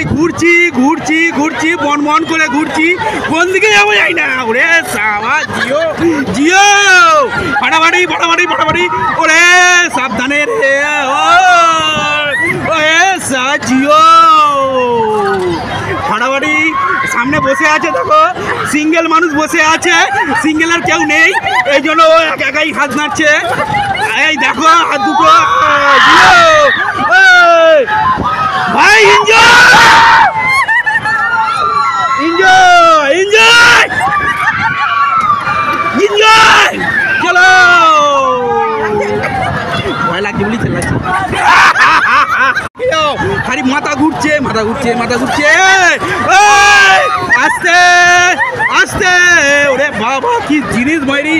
এই ঘুরছি ঘুরছি ঘুরছি মন মন করে ঘুরছি, কোন দিকে যাবো যাই না। ওরে সাবা জিও জিও, ফাটাফাটি ফাটাফাটি ফাটাফাটি, ওরে সাবধানে রে, ওরে সা জিও ফাটাফাটি। সামনে বসে আছে দেখো, সিঙ্গেল মানুষ বসে আছে, সিঙ্গেলের কেউ নেই, এই জন্য ও একাই হাত নাড়ছে। এই দেখো হাত দুটো, ভাই এনজয় এনজয় এনজয় এনজয়, চলো। ভয় লাগছে বলি চালাচ্ছি, খালি মাথা ঘুরছে মাথা ঘুরছে মাথা ঘুরছে, আস্তে আস্তে, ওরে বাবা কি জিনিস মাইরি।